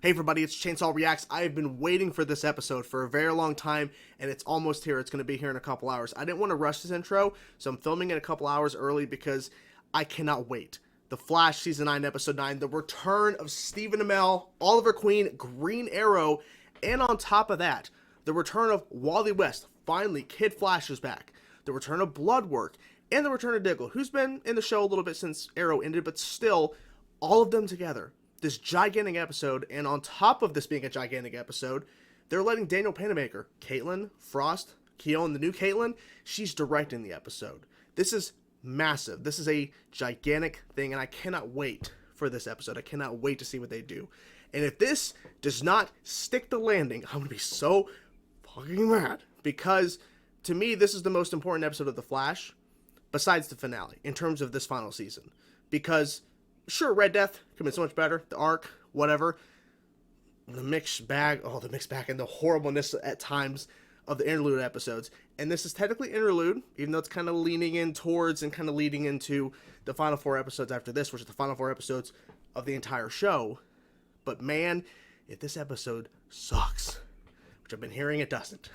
Hey everybody, it's Chainsaw Reacts. I have been waiting for this episode for a very long time, and it's almost here. It's going to be here in a couple hours. I didn't want to rush this intro, so I'm filming it a couple hours early because I cannot wait. The Flash Season 9, Episode 9, the return of Stephen Amell, Oliver Queen, Green Arrow, and on top of that, the return of Wally West. Finally, Kid Flash is back. The return of Bloodwork, and the return of Diggle, who's been in the show a little bit since Arrow ended, but still, all of them together. This gigantic episode, and on top of this being a gigantic episode, they're letting Daniel Panabaker, Caitlin, Frost, Keon, the new Caitlin, she's directing the episode. This is massive. This is a gigantic thing, and I cannot wait for this episode. I cannot wait to see what they do. And if this does not stick the landing, I'm going to be so fucking mad. Because, to me, this is the most important episode of The Flash, besides the finale, in terms of this final season. Because sure, Red Death could have been so much better. The arc, whatever. The mixed bag, and the horribleness at times of the interlude episodes. And this is technically interlude, even though it's kind of leaning in towards and kind of leading into the final 4 episodes after this, which is the final 4 episodes of the entire show. But man, if this episode sucks, which I've been hearing it doesn't.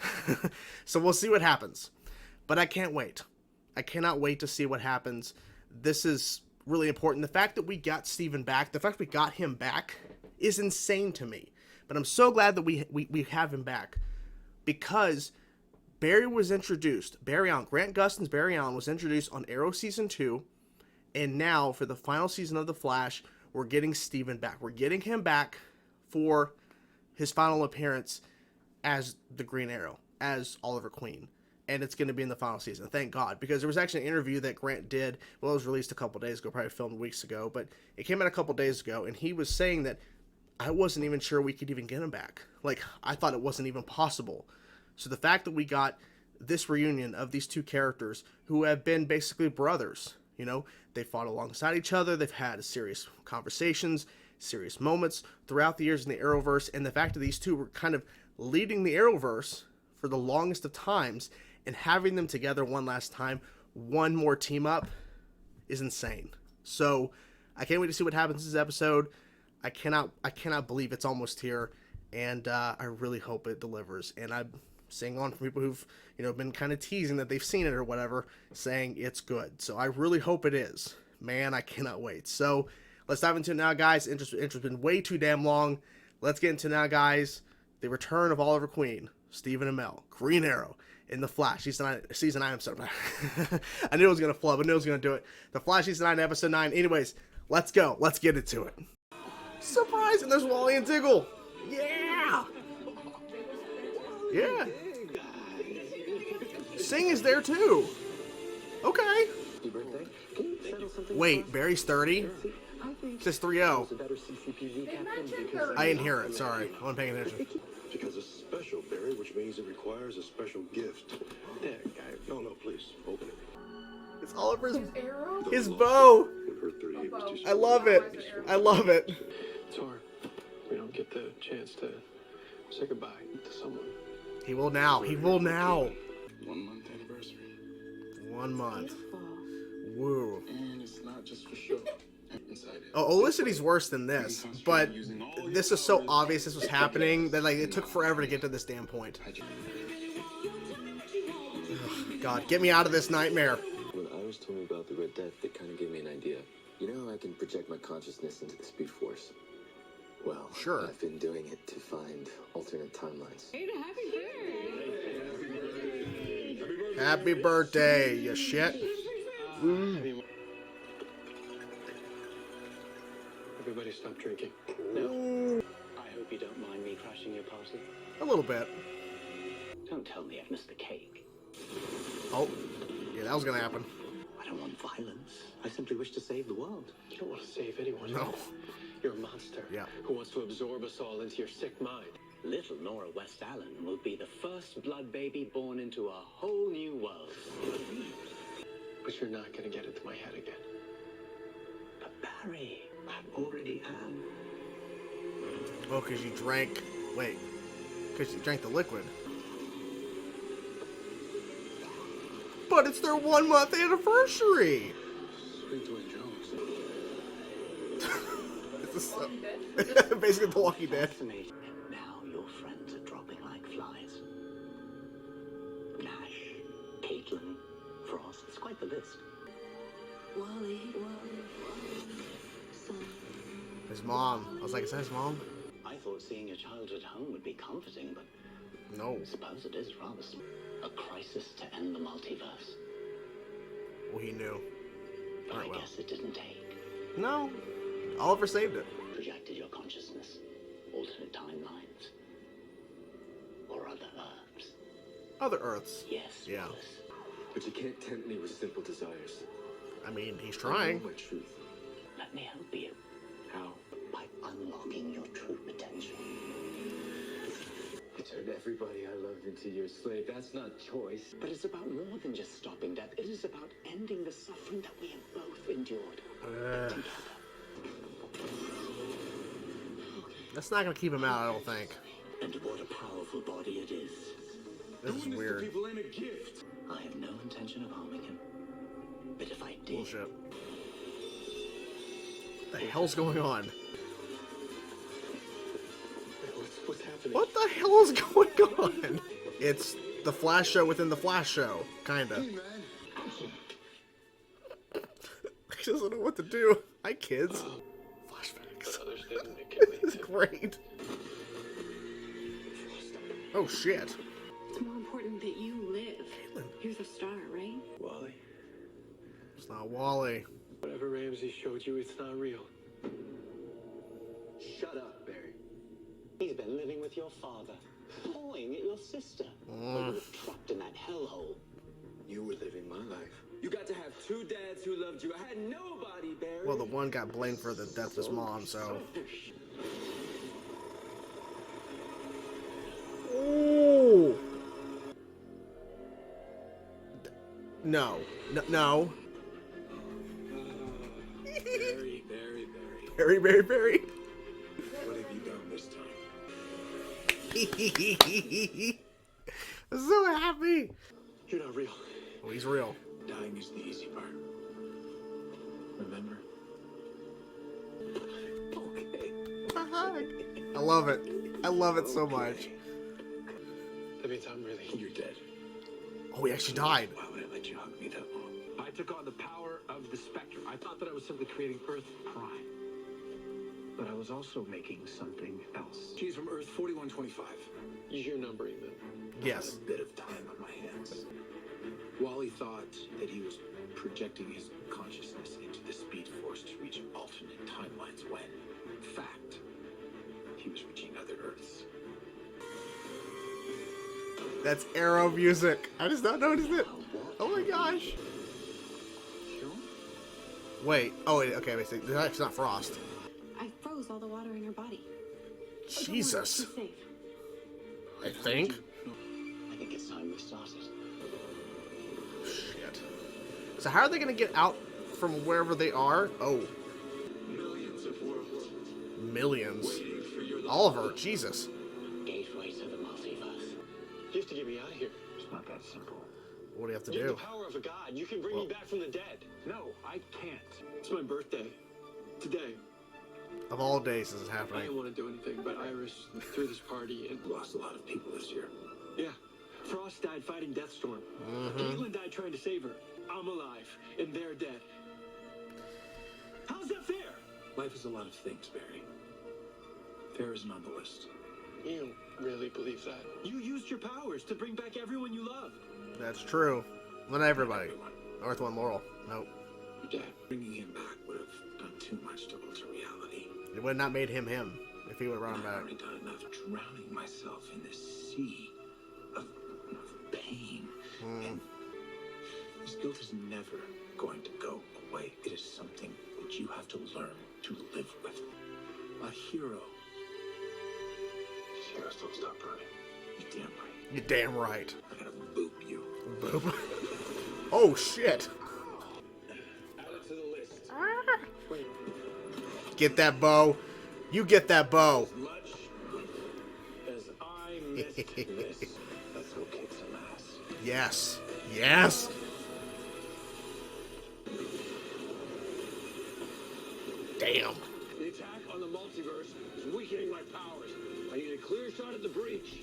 So we'll see what happens. But I can't wait. I cannot wait to see what happens. This is really important. The fact that we got Steven back, the fact we got him back is insane to me. But I'm so glad that we have him back, because Barry was introduced. Barry Allen, Grant Gustin's Barry Allen was introduced on Arrow Season 2, and now for the final season of The Flash, we're getting Steven back. We're getting him back for his final appearance as the Green Arrow, as Oliver Queen. And it's going to be in the final season. Thank God. Because there was actually an interview that Grant did. Well, it was released a couple days ago. Probably filmed weeks ago. But it came out a couple days ago. And he was saying that I wasn't even sure we could even get him back. Like, I thought it wasn't even possible. So the fact that we got this reunion of these two characters who have been basically brothers. You know, they fought alongside each other. They've had serious conversations, serious moments throughout the years in the Arrowverse. And the fact that these two were kind of leading the Arrowverse for the longest of times, and having them together one last time, one more team up, is insane. So I can't wait to see what happens in this episode. I cannot believe it's almost here, and I really hope it delivers. And I'm seeing on from people who've been kind of teasing that they've seen it or whatever, saying it's good. So I really hope it is. Man, I cannot wait. So let's dive into it now, guys. Intro's been way too damn long. Let's get into it now, guys. The return of Oliver Queen, Stephen Amell, Green Arrow, in The Flash, Season 9, episode 9. I knew it was going to flub. I knew it was going to do it. The Flash, Season 9, Episode 9. Anyways, let's go. Let's get into it. Surprise! And there's Wally and Diggle. Yeah! Yeah. Sing is there, too. Okay. Wait, Barry's 30? It says 3-0. I didn't hear it. Sorry. I wasn't paying attention. Because it's special, Barry, which means it requires a special gift. There, guy. No, please, open it. It's Oliver's his bow. I love it. I love it. It's hard. We don't get the chance to say goodbye to someone. He will now. He will now. 1 month anniversary. 1 month. Woo. And it's not just for show. Oh, Olicity's worse than this, but this is so obvious this was happening that it took forever to get to this damn point. Ugh, God, get me out of this nightmare. When Iris told me about the Red Death, it kind of gave me an idea. You know how I can project my consciousness into the Speed Force? Well, sure. I've been doing it to find alternate timelines. Happy birthday, you shit. Everybody stop drinking. No. I hope you don't mind me crashing your party. A little bit. Don't tell me I've missed the cake. Oh, yeah, that was gonna happen. I don't want violence. I simply wish to save the world. You don't want to save anyone. No. You're a monster. Yeah. Who wants to absorb us all into your sick mind. Little Nora West Allen will be the first blood baby born into a whole new world. But you're not going to get into my head again. But Barry, I already am. Oh, because you drank... Wait. Because you drank the liquid. But it's their 1 month anniversary! Sweet Dwayne Jones. This So, basically, The Walking Dead. Fascinating. Now your friends are dropping like flies. Flash, Caitlin, Frost. It's quite the list. Wally. Son. His mom. I was like, is that his mom? I thought seeing a child at home would be comforting, but No. I suppose it is rather a crisis to end the multiverse. Well, he knew. But Alright, I well. guess it didn't take. No. Oliver saved it. Projected your consciousness, alternate timelines, or other Earths. Other Earths. Yes, Yeah. Wallace. But you can't tempt me with simple desires. I mean, he's I trying. know my truth. Let me help you How? by unlocking your true potential. You turned everybody I loved into your slave. That's not choice. But it's about more than just stopping death. It is about ending the suffering that we have both endured together. That's not gonna keep him out, I don't think. And what a powerful body it is. This is weird. People ain't a gift. I have no intention of harming him. But if I did, Bullshit. What the hell's going on? What's happening? What the hell is going on? It's the Flash show within the Flash show, kinda. He doesn't know what to do. Hi, kids. Flashbacks. Others didn't. It can This is great. Oh shit. It's more important that you live. You're the star, right? Wally, It's not Wally. whatever Ramsey showed you, it's not real. Shut up, Barry. he's been living with your father, pawing at your sister. While you were trapped in that hellhole. You were living my life. You got to have two dads who loved you. I had nobody, Barry. Well, the one got blamed for the death of his mom, so. Ooh. No. No. Barry. Very. What have you done this time? I'm so happy. You're not real. Oh, he's real. Dying is the easy part. Remember? I love it. I love it so much. That means I'm really. You're dead. Oh, he actually died. Why would I let you hug me that long? I took on the power of the Spectre. I thought that I was simply creating Earth Prime. But I was also making something else. She's from Earth 4125. Use your numbering then. Yes. A bit of time on my hands. Wally thought that he was projecting his consciousness into the Speed Force to reach alternate timelines when, in fact, he was reaching other Earths. That's Arrow music. I just not noticed it. Oh my gosh. Wait. Oh, wait. Okay. Wait. It's actually not Frost. I froze all the water in her body. Jesus. She's safe. I think. I think it's time we started. Shit. So how are they gonna get out from wherever they are? Oh, Millions of worlds millions. waiting for your Oliver, Jesus. Gateway to the multiverse. You have to get me out of here. It's not that simple. What do you have to You have do? the power of a god. You can bring me back from the dead. No, I can't. It's my birthday. Today. Of all days, this is I happening. didn't want to do anything, but Iris threw this party and Lost a lot of people this year. yeah. Frost died fighting Deathstorm. Caitlin died trying to save her. I'm alive, and they're dead. How's that fair? Life is a lot of things, Barry. Fair isn't on the list. You don't really believe that. You used your powers to bring back everyone you loved. That's true. Not everybody. North One Laurel. Nope. Your dad. Bringing him back would have done too much to alter reality. It would not made him him if he would run him I've back. already done enough drowning myself in this sea of pain. And this guilt is never going to go away. It is something that you have to learn to live with. A hero. These heroes don't stop running. You're damn right. You're damn right. I gotta boop you. Boop. Oh shit. Add it to the list. Wait. Get that bow. You get that bow. Much as I missed this. Let's go kick some ass. Yes. Yes. It's attack on the multiverse is weakening my powers. I need a clear shot at the breach.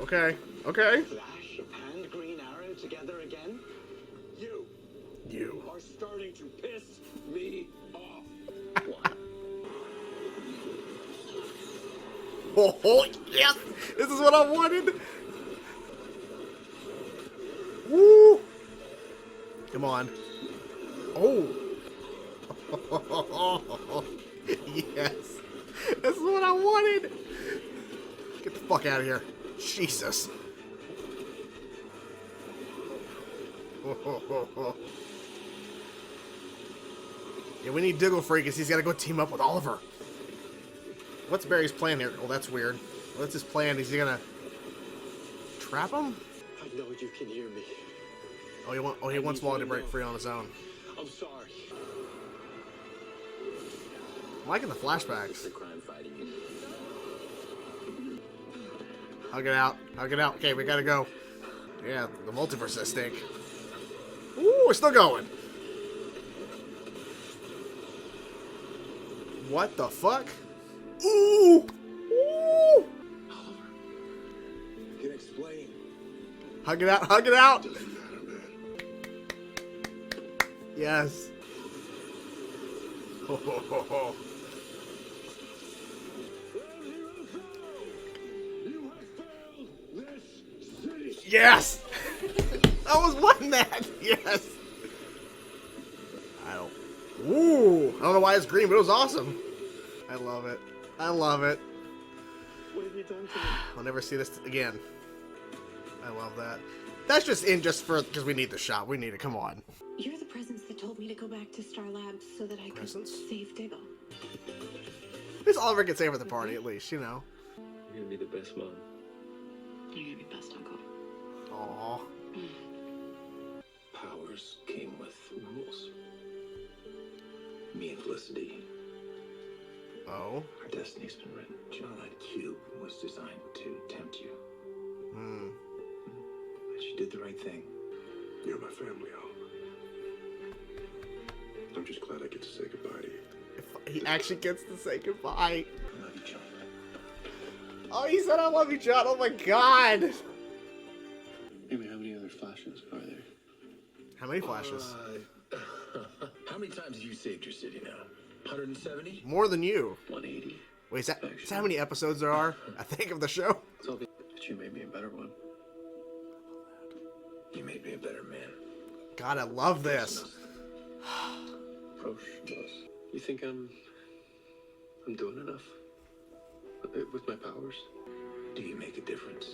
Okay. Okay. Flash and Green Arrow together again? You are starting to piss me off. Oh, yes! This is what I wanted! Woo! Come on. Oh! Yes! This is what I wanted! Get the fuck out of here. Jesus. Yeah, we need Diggle Free because he's got to go team up with Oliver. What's Barry's plan here? Oh, that's weird. What's his plan? Is he gonna trap him? I know you can hear me. Oh, he wants Wally to break free on his own. I'm sorry. I'm liking the flashbacks. The crime fighting you. Hug it out. Hug it out. Okay, we gotta go. Yeah, the multiverse is at stake. Ooh, we're still going. What the fuck? Ooh! Ooh! I can explain. Hug it out. Hug it out. Yes. Ho, ho, ho, ho. You have failed this city. Yes! I was wanting that! Yes! Ooh! I don't know why it's green, but it was awesome. I love it. I love it. What have you done to me? I'll never see this again. I love that. That's just in just for because we need the shot. We need it. Come on. You're the presence that told me to go back to Star Labs so that I could Presence? save Diggle. At least Oliver gets saved at the party, at least, you know. You're gonna be the best mom. You're gonna be best uncle. Aww. Powers came with rules. Me and Felicity, Oh. our destiny's been written. Do you know that cube was designed to tempt you? Hmm. But you did the right thing. You're my family, Oliver. I'm just glad I get to say goodbye to you. He actually gets to say goodbye. I love you, John. Oh, he said I love you, John. Oh my god. Amy, how many other flashes are there? How many flashes? How many times have you saved your city now? 170? More than you. 180. Wait, is that how many episodes there are? I think of the show. But you made me a better one. You made me a better man. God, I love this. Roche, boss. You think I'm doing enough? With my powers? Do you make a difference?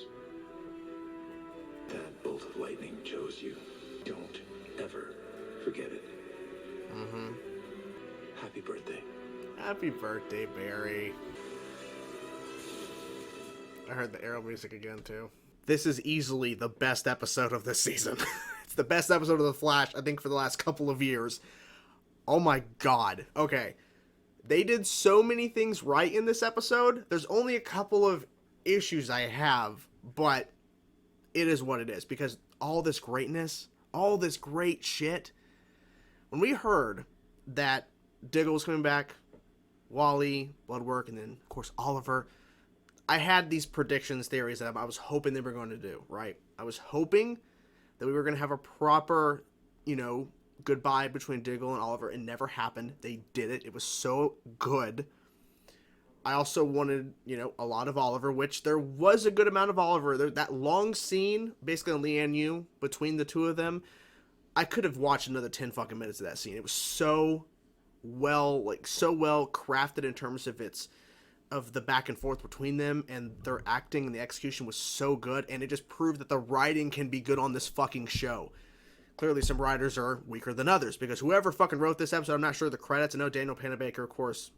That bolt of lightning chose you. Don't ever forget it. Mm-hmm. Happy birthday. Happy birthday, Barry. I heard the Arrow music again, too. This is easily the best episode of this season. It's the best episode of The Flash, I think, for the last couple of years. Oh my god. Okay. They did so many things right in this episode. There's only a couple of issues I have, but it is what it is. Because all this greatness, all this great shit. When we heard that Diggle was coming back, Wally, Bloodwork, and then, of course, Oliver, I had these predictions, theories that I was hoping they were going to do, right? I was hoping that we were going to have a proper, goodbye between Diggle and Oliver. It never happened. They did it. It was so good. I also wanted, a lot of Oliver, which there was a good amount of Oliver. That long scene, basically on Leanne Yu, between the two of them, I could have watched another 10 fucking minutes of that scene. It was so well crafted in terms of the back and forth between them, and their acting and the execution was so good, and it just proved that the writing can be good on this fucking show. Clearly some writers are weaker than others, because whoever fucking wrote this episode, I'm not sure the credits. I know Daniel Panabaker, of course,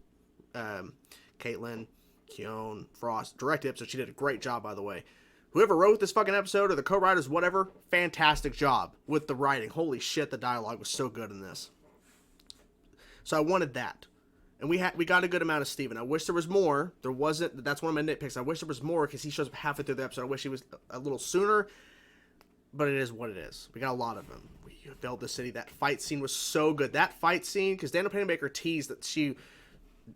Caitlin, Keown, Frost directed it, so she did a great job, by the way. Whoever wrote this fucking episode, or the co-writers, whatever, fantastic job with the writing. Holy shit, the dialogue was so good in this. So I wanted that. And we got a good amount of Steven. I wish there was more. There wasn't. That's one of my nitpicks. I wish there was more because he shows up halfway through the episode. I wish he was a little sooner. But it is what it is. We got a lot of him. We built the city. That fight scene was so good. That fight scene, because Daniel Panabaker teased that she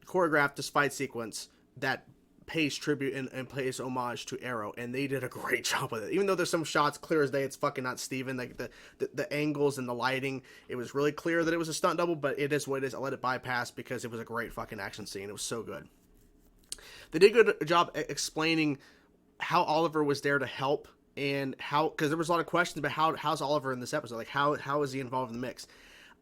choreographed this fight sequence that pays tribute and pays homage to Arrow, and they did a great job with it. Even though there's some shots clear as day, it's fucking not Steven. Like the angles and the lighting, it was really clear that it was a stunt double, but it is what it is. I let it bypass because it was a great fucking action scene. It was so good. They did a good job explaining how Oliver was there to help, and how, because there was a lot of questions about how's Oliver in this episode, like how is he involved in the mix.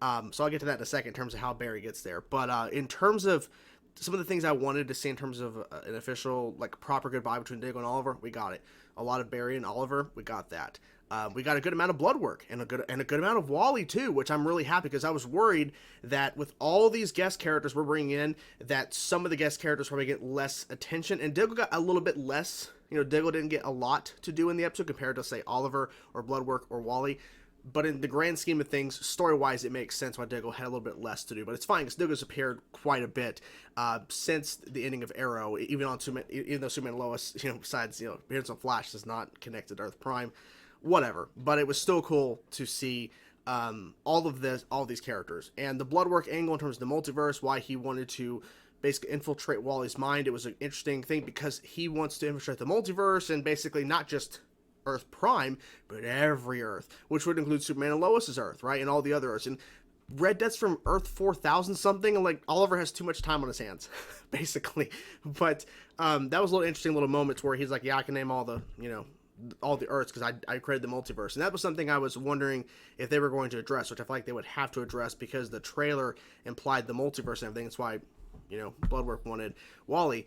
So I'll get to that in a second in terms of how Barry gets there. But in terms of some of the things I wanted to see in terms of an official, like, proper goodbye between Diggle and Oliver, we got it. A lot of Barry and Oliver, we got that. We got a good amount of blood work and a good amount of Wally too, which I'm really happy, because I was worried that with all these guest characters we're bringing in, that some of the guest characters probably get less attention, and Diggle got a little bit less. You know, Diggle didn't get a lot to do in the episode compared to, say, Oliver or Bloodwork or Wally. But in the grand scheme of things, story-wise, it makes sense why Diggle had a little bit less to do. But it's fine, because Diggle's appeared quite a bit since the ending of Arrow, even though Superman and Lois, besides, appearance on Flash is not connected to Earth Prime, whatever. But it was still cool to see all these characters. And the Bloodwork angle in terms of the multiverse, why he wanted to basically infiltrate Wally's mind, it was an interesting thing, because he wants to infiltrate the multiverse, and basically not just Earth Prime, but every Earth, which would include Superman and Lois's Earth, right, and all the other Earths. And Red Death's from Earth 4000 something, and, like, Oliver has too much time on his hands, basically. But that was a little interesting little moments where he's like, yeah, I can name all the Earths, because I created the multiverse. And that was something I was wondering if they were going to address, which I feel like they would have to address, because the trailer implied the multiverse and everything. That's why, Bloodwork wanted Wally.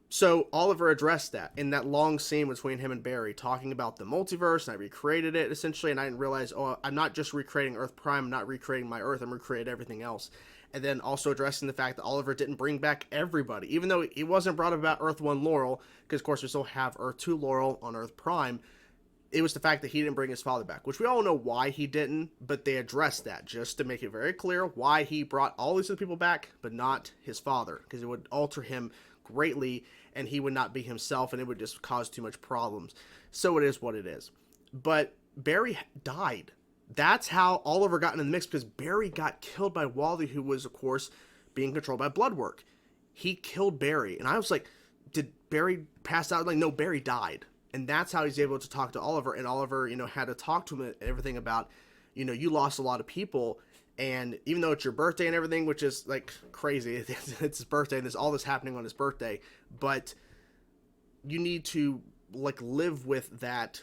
So Oliver addressed that in that long scene between him and Barry, talking about the multiverse, and I recreated it, essentially, and I didn't realize, I'm not just recreating Earth Prime, I'm not recreating my Earth, I'm recreating everything else. And then also addressing the fact that Oliver didn't bring back everybody, even though he wasn't brought up about Earth 1 Laurel, because, of course, we still have Earth 2 Laurel on Earth Prime. It was the fact that he didn't bring his father back, which we all know why he didn't, but they addressed that just to make it very clear why he brought all these other people back, but not his father, because it would alter him greatly, and he would not be himself, and it would just cause too much problems. So it is what it is. But Barry died. That's how Oliver got in the mix, because Barry got killed by Wally, who was, of course, being controlled by Bloodwork. He killed Barry, and I was like, did Barry pass out? Like, no, Barry died. And that's how he's able to talk to Oliver, and Oliver, had to talk to him and everything about, you lost a lot of people, and even though it's your birthday and everything, which is, like, crazy, it's his birthday, and there's all this happening on his birthday, but you need to, like, live with that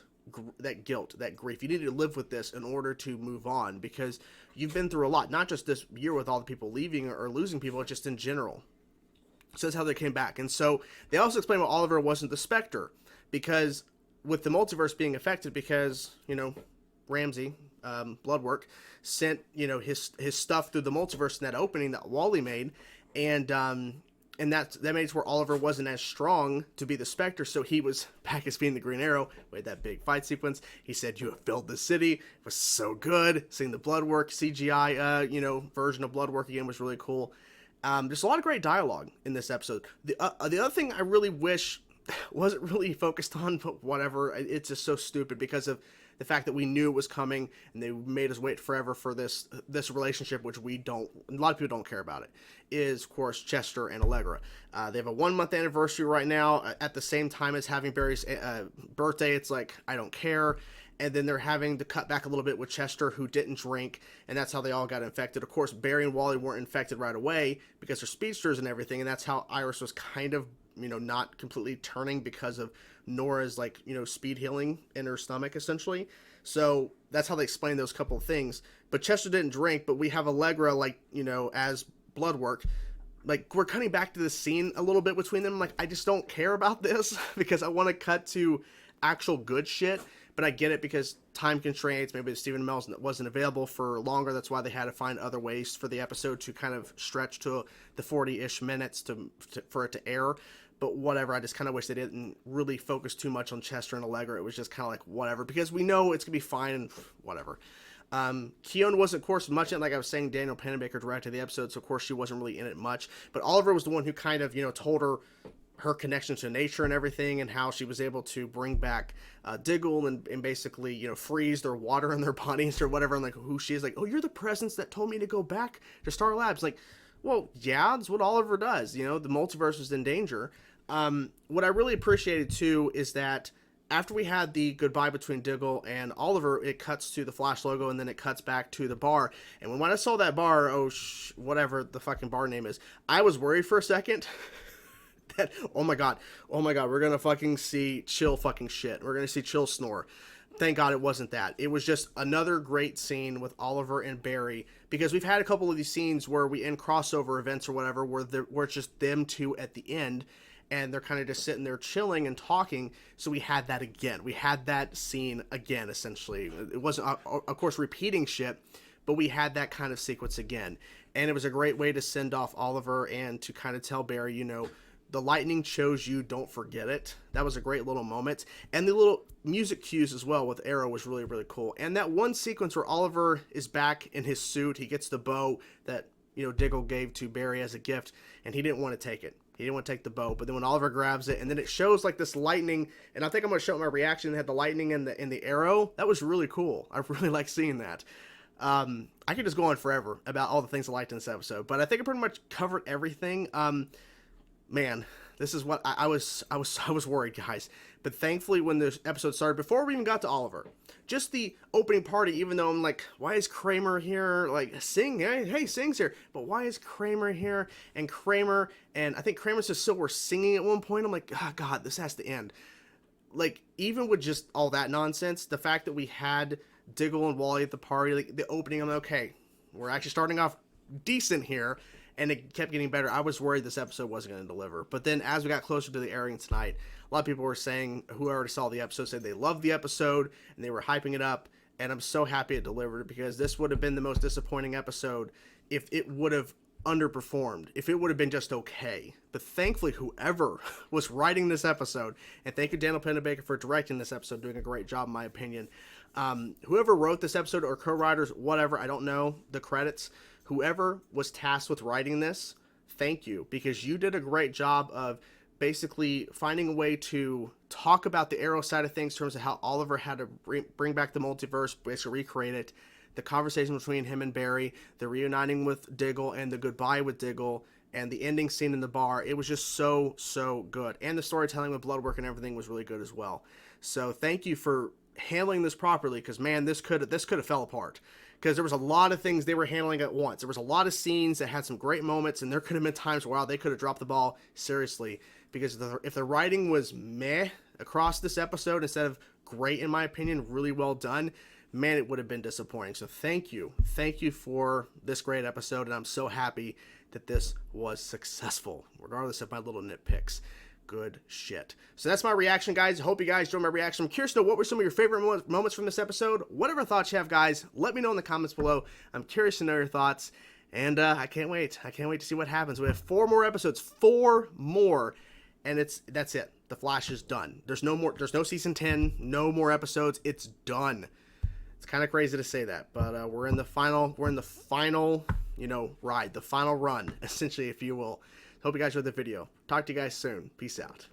guilt, that grief. You need to live with this in order to move on, because you've been through a lot, not just this year with all the people leaving or losing people, just in general. So that's how they came back. And so they also explained why Oliver wasn't the Spectre, because with the multiverse being affected, because, Ramsey, Bloodwork, sent, his stuff through the multiverse in that opening that Wally made, and that made it where Oliver wasn't as strong to be the Spectre, so he was back as being the Green Arrow. We had that big fight sequence. He said, "You have filled the city." It was so good. Seeing the Bloodwork CGI, version of Bloodwork again was really cool. There's a lot of great dialogue in this episode. The other thing I really wish wasn't really focused on, but whatever, it's just so stupid because of the fact that we knew it was coming, and they made us wait forever for this relationship, which a lot of people don't care about it, is, of course, Chester and Allegra. They have a 1-month anniversary right now, at the same time as having Barry's birthday. It's like, I don't care. And then they're having to cut back a little bit with Chester, who didn't drink, and that's how they all got infected. Of course, Barry and Wally weren't infected right away because they're speedsters and everything, and that's how Iris was kind of, not completely turning because of Nora's, like, speed healing in her stomach, essentially. So that's how they explain those couple of things. But Chester didn't drink, but we have Allegra, like, as Bloodwork. Like, we're cutting back to the scene a little bit between them. Like, I just don't care about this because I want to cut to actual good shit. But I get it because time constraints, maybe Stephen Amell wasn't available for longer. That's why they had to find other ways for the episode to kind of stretch to the 40-ish minutes for it to air. But whatever, I just kind of wish they didn't really focus too much on Chester and Allegra. It was just kind of like, whatever, because we know it's going to be fine and whatever. Keone wasn't, of course, much in it. Like I was saying, Daniel Panabaker directed the episode, so of course she wasn't really in it much. But Oliver was the one who kind of, told her connection to nature and everything, and how she was able to bring back Diggle and basically, freeze their water in their bodies or whatever, and like who she is. Like, oh, you're the presence that told me to go back to Star Labs. Like, Well, yeah, that's what Oliver does. You know, the multiverse was in danger. What I really appreciated too is that after we had the goodbye between Diggle and Oliver, it cuts to the Flash logo and then it cuts back to the bar. And when I saw that bar, whatever the fucking bar name is, I was worried for a second that, oh my god, we're gonna fucking see Chill fucking shit. We're gonna see Chill snore. Thank God it wasn't that. It was just another great scene with Oliver and Barry, because we've had a couple of these scenes where we end crossover events or whatever where it's just them two at the end and they're kind of just sitting there chilling and talking. So we had that again. We had that scene again, essentially. It wasn't, of course, repeating shit, but we had that kind of sequence again. And it was a great way to send off Oliver and to kind of tell Barry, you know, the lightning chose you, don't forget it. That was a great little moment. And the little music cues as well with Arrow was really, really cool. And that one sequence where Oliver is back in his suit, he gets the bow that, you know, Diggle gave to Barry as a gift, and he didn't want to take it. He didn't want to take the bow, but then when Oliver grabs it, and then it shows like this lightning, and I think I'm going to show my reaction. They had the lightning and the arrow. That was really cool. I really like seeing that. I could just go on forever about all the things I liked in this episode, but I think I pretty much covered everything. Man, this is what I was worried, guys. But thankfully, when this episode started, before we even got to Oliver, just the opening party, even though I'm like, why is Kramer here? Like, Sing, hey, Sing's here. But why is Kramer here? And I think Kramer's just Silver singing at one point. I'm like, oh, God, this has to end. Like, even with just all that nonsense, the fact that we had Diggle and Wally at the party, like, the opening, I'm like, okay, we're actually starting off decent here. And it kept getting better. I was worried this episode wasn't going to deliver. But then as we got closer to the airing tonight, a lot of people were saying, who already saw the episode, said they loved the episode and they were hyping it up. And I'm so happy it delivered, because this would have been the most disappointing episode if it would have underperformed, if it would have been just okay. But thankfully, whoever was writing this episode, and thank you Daniel Pennebaker for directing this episode, doing a great job in my opinion. Whoever wrote this episode, or co-writers, whatever, I don't know the credits. Whoever was tasked with writing this, thank you, because you did a great job of basically finding a way to talk about the Arrow side of things in terms of how Oliver had to bring back the multiverse, basically recreate it, the conversation between him and Barry, the reuniting with Diggle, and the goodbye with Diggle, and the ending scene in the bar. It was just so, so good. And the storytelling with Bloodwork and everything was really good as well. So thank you for handling this properly, because, man, this could have fell apart. Because there was a lot of things they were handling at once. There was a lot of scenes that had some great moments, and there could have been times where, wow, they could have dropped the ball seriously. Because if the writing was meh across this episode instead of great, in my opinion, really well done, man, it would have been disappointing. So thank you. Thank you for this great episode, and I'm so happy that this was successful, regardless of my little nitpicks. Good shit. So that's my reaction, guys. I hope you guys enjoyed my reaction. I'm curious to know, what were some of your favorite moments from this episode? Whatever thoughts you have, guys, let me know in the comments below. I'm curious to know your thoughts, and I can't wait. I can't wait to see what happens. We have 4 more episodes, 4 more, and that's it. The Flash is done. There's no more. There's no season 10. No more episodes. It's done. It's kind of crazy to say that, but we're in the final. We're in the final, ride, the final run, essentially, if you will. Hope you guys enjoyed the video. Talk to you guys soon. Peace out.